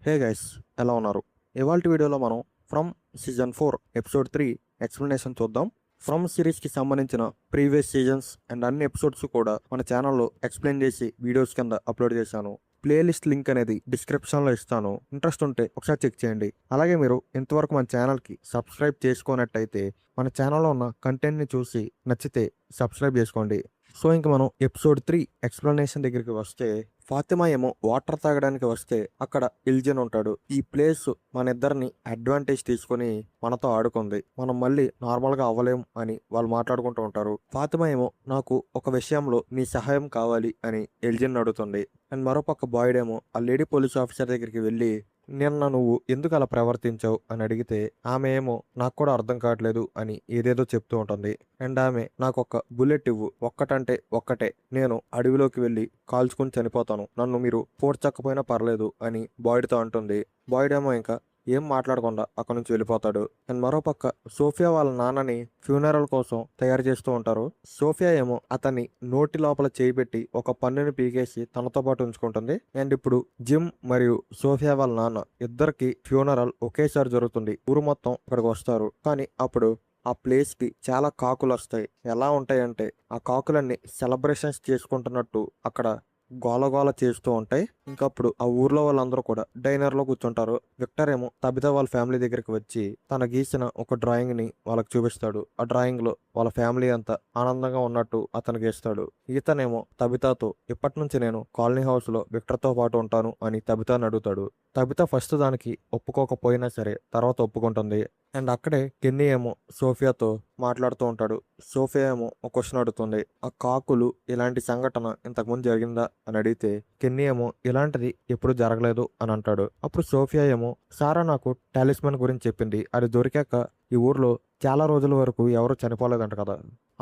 Hey guys, ఎలా ఉన్నారు? ఇవాల్టి వీడియోలో మనం ఫ్రమ్ సీజన్ 4 ఎపిసోడ్ 3 ఎక్స్ప్లెనేషన్ చూద్దాం. ఫ్రమ్ సిరీస్కి సంబంధించిన ప్రీవియస్ సీజన్స్ అండ్ అన్ని ఎపిసోడ్స్ కూడా మన ఛానల్లో ఎక్స్ప్లెయిన్ చేసి వీడియోస్ కింద అప్లోడ్ చేశాను. ప్లేలిస్ట్ లింక్ అనేది డిస్క్రిప్షన్లో ఇస్తాను. ఇంట్రెస్ట్ ఉంటే ఒకసారి చెక్ చేయండి. అలాగే మీరు ఇంతవరకు మన ఛానల్కి సబ్స్క్రైబ్ చేసుకోనట్టయితే మన ఛానల్లో ఉన్న కంటెంట్ని చూసి నచ్చితే సబ్స్క్రైబ్ చేసుకోండి. సో ఇంక మనం ఎపిసోడ్ 3 ఎక్స్ప్లెనేషన్ దగ్గరికి వస్తే, ఫాతిమా ఏమో వాటర్ తాగడానికి వస్తే అక్కడ ఇల్జన్ ఉంటాడు. ఈ ప్లేస్ మన ఇద్దరిని అడ్వాంటేజ్ తీసుకొని మనతో ఆడుకుంది, మనం మళ్ళీ నార్మల్గా అవ్వలేం అని వాళ్ళు మాట్లాడుకుంటూ ఉంటారు. ఫాతిమా ఏమో నాకు ఒక విషయంలో నీ సహాయం కావాలి అని ఎల్జిన్ అడుగుతుంది. అండ్ మరోపక్క బాయ్డ్ ఏమో ఆ లేడీ పోలీస్ ఆఫీసర్ దగ్గరికి వెళ్ళి నిన్న నువ్వు ఎందుకు అలా ప్రవర్తించావు అని అడిగితే ఆమె ఏమో నాకు కూడా అర్థం కావట్లేదు అని ఏదేదో చెప్తూ ఉంటుంది. అండ్ ఆమె నాకు ఒక బుల్లెట్ ఇవ్వు, ఒక్కటంటే ఒక్కటే, నేను అడవిలోకి వెళ్ళి కాల్చుకుని చనిపోతాను, నన్ను మీరు పోడ్చకపోయినా పర్లేదు అని బాయ్డ్తో అంటుంది. బాయ్డ్ ఏమో ఇంకా ఏం మాట్లాడకుండా అక్కడి నుంచి వెళ్ళిపోతాడు. అండ్ మరోపక్క సోఫియా వాళ్ళ నాన్నని ఫ్యూనరల్ కోసం తయారు చేస్తూ ఉంటారు. సోఫియా ఏమో అతన్ని నోటి లోపల చేయి పెట్టి ఒక పన్నుని పీకేసి తనతో పాటు ఉంచుకుంటుంది. అండ్ ఇప్పుడు జిమ్ మరియు సోఫియా వాళ్ళ నాన్న ఇద్దరికి ఫ్యూనరల్ ఒకేసారి జరుగుతుంది. ఊరు మొత్తం ఇక్కడికి వస్తారు. కానీ అప్పుడు ఆ ప్లేస్ కి చాలా కాకులు వస్తాయి. ఎలా ఉంటాయంటే ఆ కాకులన్నీ సెలబ్రేషన్స్ చేసుకుంటున్నట్టు అక్కడ గోలగోల చేస్తూ ఉంటాయి. ఇంకప్పుడు ఆ ఊర్లో వాళ్ళందరూ కూడా డైనర్ లో కూర్చుంటారు. విక్టర్ ఏమో తబిత వాళ్ళ ఫ్యామిలీ దగ్గరికి వచ్చి తన గీసిన ఒక డ్రాయింగ్ ని వాళ్ళకి చూపిస్తాడు. ఆ డ్రాయింగ్ లో వాళ్ళ ఫ్యామిలీ అంతా ఆనందంగా ఉన్నట్టు అతను గీస్తాడు. ఈతనేమో తబితతో ఇప్పటి నుంచి నేను కాలనీ హౌస్ లో విక్టర్ తో పాటు ఉంటాను అని తబితాని అడుగుతాడు. తబిత ఫస్ట్ దానికి ఒప్పుకోకపోయినా సరే తర్వాత ఒప్పుకుంటుంది. అండ్ అక్కడే కెన్నీ ఏమో సోఫియాతో మాట్లాడుతూ ఉంటాడు. సోఫియా ఏమో ఒక క్వశ్చన్ అడుగుతుంది. ఆ కాకులు ఇలాంటి సంఘటన ఇంతకుముందు జరిగిందా అని అడిగితే కెన్నీ ఏమో ఇలాంటిది ఎప్పుడు జరగలేదు అని అంటాడు. అప్పుడు సోఫియా ఏమో సారా నాకు టాలిస్మన్ గురించి చెప్పింది, అది దొరికాక ఈ ఊర్లో చాలా రోజుల వరకు ఎవరు చనిపోలేదంట కదా,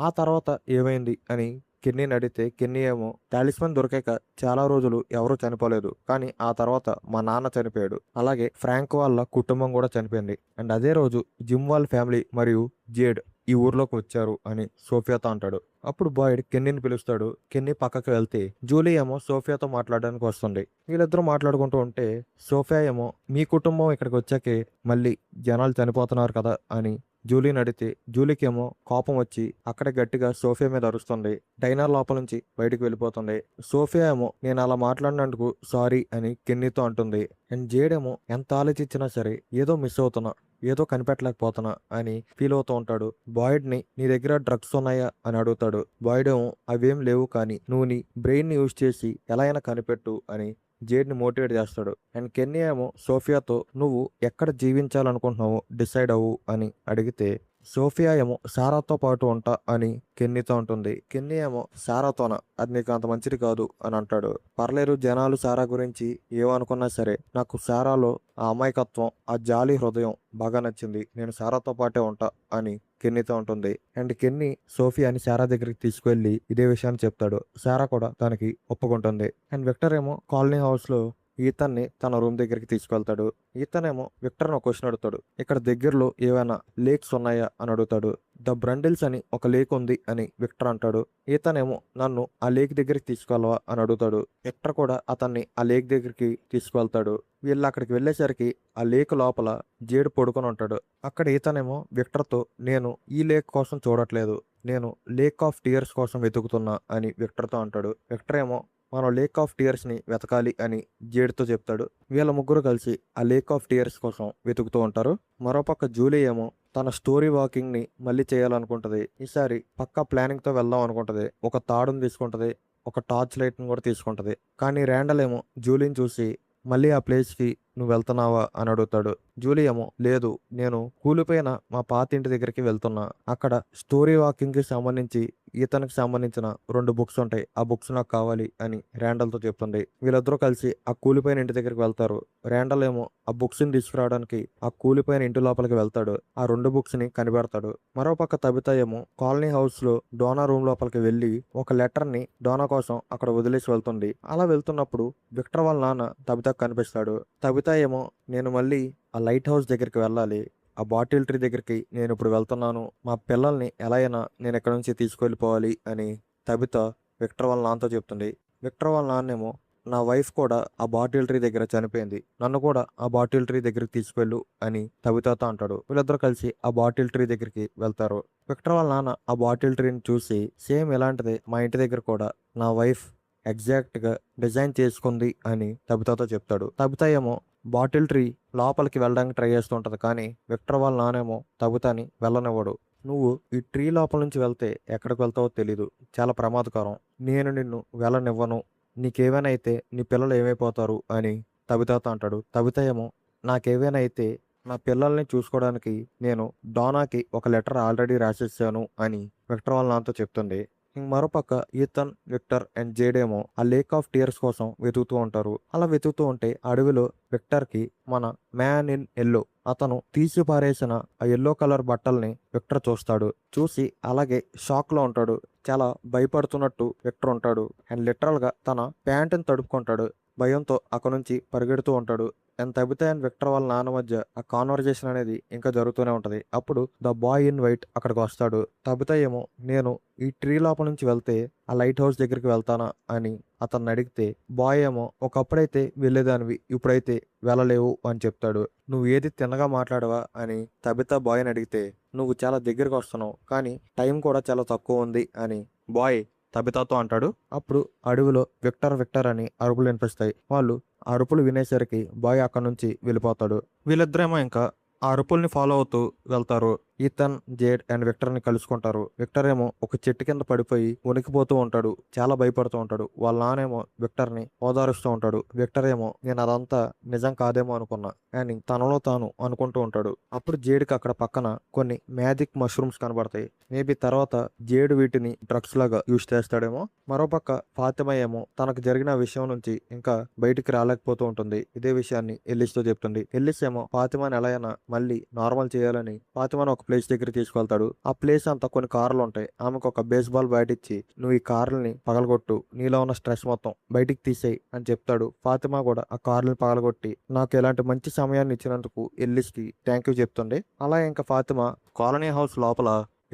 ఆ తర్వాత ఏమైంది అని కెన్నీని అడిగితే కెన్నీ ఏమో టాలిస్మన్ దొరికాక చాలా రోజులు ఎవరూ చనిపోలేదు, కానీ ఆ తర్వాత మా నాన్న చనిపోయాడు, అలాగే ఫ్రాంక్ వాళ్ళ కుటుంబం కూడా చనిపోయింది. అండ్ అదే రోజు జిమ్ వాళ్ళ ఫ్యామిలీ మరియు జేడ్ ఈ ఊర్లోకి వచ్చారు అని సోఫియాతో అంటాడు. అప్పుడు బాయ్డ్ కెన్నీని పిలుస్తాడు. కెన్నీ పక్కకి వెళ్తే జూలీ ఏమో సోఫియాతో మాట్లాడడానికి వస్తుంది. వీళ్ళిద్దరూ మాట్లాడుకుంటూ ఉంటే సోఫియా ఏమో మీ కుటుంబం ఇక్కడికి వచ్చాకే మళ్ళీ జనాలు చనిపోతున్నారు కదా అని జూలీని అడిగితే జూలీకి ఏమో కోపం వచ్చి అక్కడ గట్టిగా సోఫియా మీద అరుస్తుంది. డైనర్ లోపల నుంచి బయటికి వెళ్ళిపోతుంది. సోఫియా ఏమో నేను అలా మాట్లాడినందుకు సారీ అని కెన్నీతో అంటుంది. అండ్ జేడేమో ఎంత ఆలోచించినా సరే ఏదో మిస్ అవుతున్నా, ఏదో కనిపెట్టలేకపోతున్నా అని ఫీల్ అవుతూ ఉంటాడు. బాయ్డ్ ని నీ దగ్గర డ్రగ్స్ ఉన్నాయా అని అడుగుతాడు. బాయ్డ్ ఏమో అవేం లేవు, కానీ నువ్వు నీ బ్రెయిన్ ని యూజ్ చేసి ఎలా అయినా కనిపెట్టు అని జేడ్ ని మోటివేట్ చేస్తాడు. అండ్ కెన్నీ ఏమో సోఫియాతో నువ్వు ఎక్కడ జీవించాలనుకుంటున్నావో డిసైడ్ అవ్వు అని అడిగితే సోఫియా ఏమో సారాతో పాటు ఉంటా అని కెన్నీతో ఉంటుంది. కెన్నీ ఏమో సారాతోనా, అది నీకు అంత మంచిది కాదు అని అంటాడు. పర్లేరు, జనాలు సారా గురించి ఏమనుకున్నా సరే నాకు సారాలో ఆ అమాయకత్వం, ఆ జాలి హృదయం బాగా నచ్చింది, నేను సారాతో పాటే ఉంటా అని కెన్నీతో ఉంటుంది. అండ్ కెన్నీ సోఫియాని సారా దగ్గరికి తీసుకువెళ్ళి ఇదే విషయాన్ని చెప్తాడు. సారా కూడా దానికి ఒప్పుకుంటుంది. అండ్ విక్టర్ ఏమో కాలనీ హౌస్ లో ఈతన్ని తన రూమ్ దగ్గరికి తీసుకెళ్తాడు. ఈతనేమో విక్టర్ని ఒక క్వశ్చన్ అడుగుతాడు. ఇక్కడ దగ్గరలో ఏవైనా లేక్స్ ఉన్నాయా అని అడుగుతాడు. ద బ్రండిల్స్ అని ఒక లేక్ ఉంది అని విక్టర్ అంటాడు. ఈతనేమో నన్ను ఆ లేక్ దగ్గరికి తీసుకెళ్ళవా అని అడుగుతాడు. విక్టర్ కూడా అతన్ని ఆ లేక్ దగ్గరికి తీసుకువెళ్తాడు. వీళ్ళు అక్కడికి వెళ్ళేసరికి ఆ లేక్ లోపల జేడు పడుకొని ఉంటాడు. అక్కడ ఈతనేమో విక్టర్తో నేను ఈ లేక్ కోసం చూడట్లేదు, నేను లేక్ ఆఫ్ టీయర్స్ కోసం వెతుకుతున్నా అని విక్టర్తో అంటాడు. విక్టర్ ఏమో మనం లేక్ ఆఫ్ టీయర్స్ ని వెతకాలి అని జేడ్తో చెప్తాడు. వీళ్ళ ముగ్గురు కలిసి ఆ లేక్ ఆఫ్ టీయర్స్ కోసం వెతుకుతూ ఉంటారు. మరోపక్క జూలీ ఏమో తన స్టోరీ వాకింగ్ ని మళ్ళీ చేయాలనుకుంటది. ఈసారి పక్కా ప్లానింగ్ తో వెళ్దాం అనుకుంటది. ఒక తాడును తీసుకుంటది, ఒక టార్చ్ లైట్ ని కూడా తీసుకుంటది. కానీ ర్యాండల్ ఏమో జూలీని చూసి మళ్ళీ ఆ ప్లేస్ కి నువ్వు వెళ్తున్నావా అని అడుగుతాడు. జూలీ ఏమో లేదు, నేను కూలిపోయిన మా పాత ఇంటి దగ్గరికి వెళ్తున్నా, అక్కడ స్టోరీ వాకింగ్ కి సంబంధించి ఈతనికి సంబంధించిన 2 బుక్స్ ఉంటాయి, ఆ బుక్స్ నాకు కావాలి అని ర్యాండల్ తో చెప్తుంది. వీళ్ళిద్దరూ కలిసి ఆ కూలిపోయిన ఇంటి దగ్గరికి వెళ్తారు. ర్యాండల్ ఏమో ఆ బుక్స్ ని తీసుకురావడానికి ఆ కూలిపోయిన ఇంటి లోపలికి వెళ్తాడు. ఆ 2 బుక్స్ ని కనిపెడతాడు. మరోపక్క తబిత ఏమో కాలనీ హౌస్ లో డోనా రూమ్ లోపలికి వెళ్లి ఒక లెటర్ ని డోనా కోసం అక్కడ వదిలేసి వెళ్తుంది. అలా వెళ్తున్నప్పుడు విక్టర్ వాళ్ళ నాన్న తబితకు కనిపిస్తాడు. తబిత ఏమో నేను మళ్ళీ ఆ లైట్ హౌస్ దగ్గరికి వెళ్ళాలి, ఆ బాటిల్ ట్రీ దగ్గరికి నేను ఇప్పుడు వెళ్తున్నాను, మా పిల్లల్ని ఎలా అయినా నేను ఎక్కడి నుంచి తీసుకెళ్ళిపోవాలి అని తబిత విక్టర్ వాళ్ళ నాన్నతో చెప్తుంది. విక్టర్ వాళ్ళ నాన్నేమో నా వైఫ్ కూడా ఆ బాటిల్ ట్రీ దగ్గర చనిపోయింది. నన్ను కూడా ఆ బాటిల్ ట్రీ దగ్గరికి తీసుకెళ్ళు అని తబితాతో అంటాడు. వీళ్ళిద్దరూ కలిసి ఆ బాటిల్ ట్రీ దగ్గరికి వెళ్తారు. విక్టర్ వాళ్ళ నాన్న ఆ బాటిల్ ట్రీని చూసి సేమ్ ఇలాంటిది మా ఇంటి దగ్గర కూడా నా వైఫ్ ఎగ్జాక్ట్గా డిజైన్ చేసుకుంది అని తబితాతో చెప్తాడు. తబిత ఏమో బాటిల్ ట్రీ లోపలికి వెళ్ళడానికి ట్రై చేస్తూ ఉంటది. కానీ విక్టర్ వాళ్ళ నానేమో తబితని వెళ్ళనివ్వడు. నువ్వు ఈ ట్రీ లోపల నుంచి వెళ్తే ఎక్కడికి వెళ్తావో తెలీదు. చాలా ప్రమాదకరం. నేను నిన్ను వెళ్ళనివ్వను. నీకేమైనా అయితే నీ పిల్లలు ఏమైపోతారు అని తబితతో అంటాడు. తబిత ఏమో నాకేమైనా అయితే నా పిల్లల్ని చూసుకోవడానికి నేను డానాకి ఒక లెటర్ ఆల్రెడీ రాసేసాను అని విక్టర్ వాళ్ళ నాన్నతో చెప్తుంది. మరోపక్క ఈథన్, విక్టర్ అండ్ జేడేమో ఆ లేక్ ఆఫ్ టీయర్స్ కోసం వెతుకుతూ ఉంటారు. అలా వెతుకుతూ ఉంటే అడవిలో విక్టర్కి మన మ్యాన్ ఇన్ ఎల్లో అతను తీసి పారేసిన ఆ ఎల్లో కలర్ బట్టల్ని విక్టర్ చూస్తాడు. చూసి అలాగే షాక్ లో ఉంటాడు. చాలా భయపడుతున్నట్టు విక్టర్ ఉంటాడు. అండ్ లిటరల్ గా తన ప్యాంటుని తడుపుకుంటాడు. భయంతో అక్కడ నుంచి పరిగెడుతూ ఉంటాడు. అండ్ తబిత అండ్ విక్టర్ వాళ్ళ నాన్న మధ్య ఆ కాన్వర్జేషన్ అనేది ఇంకా జరుగుతూనే ఉంటది. అప్పుడు ద బాయ్ ఇన్ వైట్ అక్కడికి వస్తాడు. తబిత ఏమో నేను ఈ ట్రీ లోపల నుంచి వెళ్తే ఆ లైట్ హౌస్ దగ్గరికి వెళ్తానా అని అతన్ని అడిగితే బాయ్ ఏమో ఒకప్పుడైతే వెళ్ళేదానివి ఇప్పుడైతే వెళ్ళలేవు అని చెప్తాడు. నువ్వు ఏది తిన్నగా మాట్లాడవా అని తబిత బాయ్ని అడిగితే నువ్వు చాలా దగ్గరికి వస్తున్నావు కానీ టైం కూడా చాలా తక్కువ ఉంది అని బాయ్ తబితాతో అంటాడు. అప్పుడు అడవిలో విక్టర్ విక్టర్ అని అరుపులు వినిపిస్తాయి. వాళ్ళు ఆ అరుపులు వినేసరికి బాయ్ అక్కడ నుంచి వెళ్ళిపోతాడు. వీళ్ళిద్దరేమో ఇంకా ఆ అరుపుల్ని ఫాలో అవుతూ వెళ్తారు. ఈథన్, జేడ్ అండ్ విక్టర్ ని కలుసుకుంటారు. విక్టర్ ఏమో ఒక చెట్టు కింద పడిపోయి వణికిపోతూ ఉంటాడు. చాలా భయపడుతూ ఉంటాడు. వాళ్ళ నానేమో విక్టర్ ని ఓదారుస్తూ ఉంటాడు. విక్టర్ ఏమో నేను అదంతా నిజం కాదేమో అనుకున్నా అని తనలో తాను అనుకుంటూ ఉంటాడు. అప్పుడు జేడ్కి అక్కడ పక్కన కొన్ని మ్యాజిక్ మష్రూమ్స్ కనబడతాయి. మేబీ తర్వాత జేడ్ వీటిని డ్రగ్స్ లాగా యూజ్ చేస్తాడేమో. మరోపక్క ఫాతిమా ఏమో తనకు జరిగిన విషయం నుంచి ఇంకా బయటికి రాలేకపోతూ ఉంటుంది. ఇదే విషయాన్ని ఎల్లిస్ తో చెప్తుంది. ఎల్లిస్ ఏమో ఫాతిమాని ఎలా అయినా మళ్ళీ నార్మల్ చేయాలని ఫాతిమాను ఒక ప్లేస్ దగ్గర తీసుకెళ్తాడు. ఆ ప్లేస్ అంతా కొన్ని కార్లు ఉంటాయి. ఆమెకు ఒక బేస్బాల్ బ్యాట్ ఇచ్చి నువ్వు ఈ కార్లని పగలగొట్టు, నీలో ఉన్న స్ట్రెస్ మొత్తం బయటికి తీసేయి అని చెప్తాడు. ఫాతిమా కూడా ఆ కార్లని పగలగొట్టి నాకు ఎలాంటి మంచి సమయాన్ని ఇచ్చినందుకు ఎల్లిస్ కి థ్యాంక్ యూ చెప్తుంది. అలా ఇంకా ఫాతిమా కాలనీ హౌస్ లోపల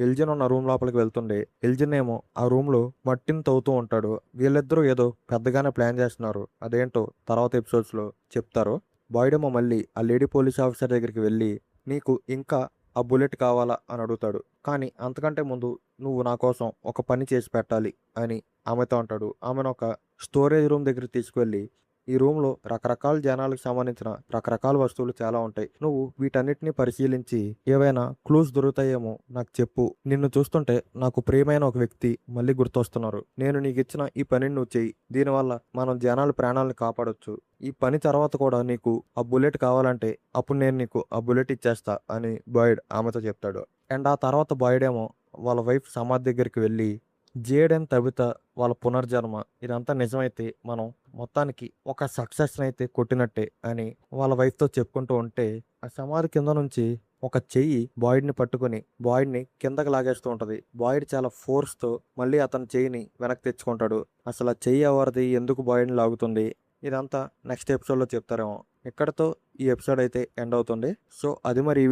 ఎల్జిన్ ఉన్న రూమ్ లోపలికి వెళ్తుండే. ఎల్జిన్ ఏమో ఆ రూమ్ లో మట్టిని తవ్వుతూ ఉంటాడు. వీళ్ళిద్దరూ ఏదో పెద్దగానే ప్లాన్ చేస్తున్నారు. అదేంటో తర్వాత ఎపిసోడ్స్ లో చెప్తారు. బాయ్డేమో మళ్ళీ ఆ లేడీ పోలీస్ ఆఫీసర్ దగ్గరికి వెళ్ళి నీకు ఇంకా ఆ బుల్లెట్ కావాలా అని అడుగుతాడు. కానీ అంతకంటే ముందు నువ్వు నా కోసం ఒక పని చేసి పెట్టాలి అని ఆమెతో అంటాడు. ఆమెను ఒక స్టోరేజ్ రూమ్ దగ్గరికి తీసుకువెళ్ళి ఈ రూమ్లో రకరకాల జనాలకు సంబంధించిన రకరకాల వస్తువులు చాలా ఉంటాయి. నువ్వు వీటన్నిటిని పరిశీలించి ఏవైనా క్లూస్ దొరుకుతాయేమో నాకు చెప్పు. నిన్ను చూస్తుంటే నాకు ప్రియమైన ఒక వ్యక్తి మళ్ళీ గుర్తొస్తున్నారు. నేను నీకు ఇచ్చిన ఈ పనిని నువ్వు చెయ్యి. దీనివల్ల మనం జనాల ప్రాణాలను కాపాడొచ్చు. ఈ పని తర్వాత కూడా నీకు ఆ బుల్లెట్ కావాలంటే అప్పుడు నేను నీకు ఆ బుల్లెట్ ఇచ్చేస్తా అని బాయిడ్ ఆమెతో చెప్తాడు. అండ్ ఆ తర్వాత బాయిడ్ ఏమో వాళ్ళ వైఫ్ సమాధి దగ్గరికి వెళ్ళి జేడ్ అండ్ తబిత వాళ్ళ పునర్జన్మ ఇదంతా నిజమైతే మనం మొత్తానికి ఒక సక్సెస్ అయితే కొట్టినట్టే అని వాళ్ళ వైఫ్తో చెప్పుకుంటూ ఉంటే ఆ సమాధి కింద నుంచి ఒక చెయ్యి బాయిడ్ని పట్టుకుని బాయిడ్ని కిందకి లాగేస్తూ ఉంటది. బాయిడ్ చాలా ఫోర్స్తో మళ్ళీ అతని చెయ్యిని వెనక్కి తెచ్చుకుంటాడు. అసలు ఆ చెయ్యి ఎవరిది, ఎందుకు బాయిడ్ని లాగుతుంది, ఇదంతా నెక్స్ట్ ఎపిసోడ్లో చెప్తారేమో. ఇక్కడతో ఈ ఎపిసోడ్ అయితే ఎండ్ అవుతుంది. సో అది మరి ఈ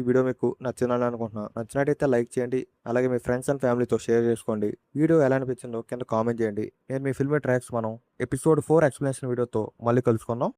వీడియో మీకు నచ్చిందని అనుకుంటున్నాను. నచ్చినట్టయితే లైక్ చేయండి. అలాగే మీ ఫ్రెండ్స్ అండ్ ఫ్యామిలీతో షేర్ చేసుకోండి. వీడియో ఎలా అనిపించిందో కింద కామెంట్ చేయండి. నేను మీ ఫిల్మ్ ట్రాక్స్ మనం ఎపిసోడ్ 4 ఎక్స్ప్లెనేషన్ వీడియోతో మళ్ళీ కలుసుకుందాం.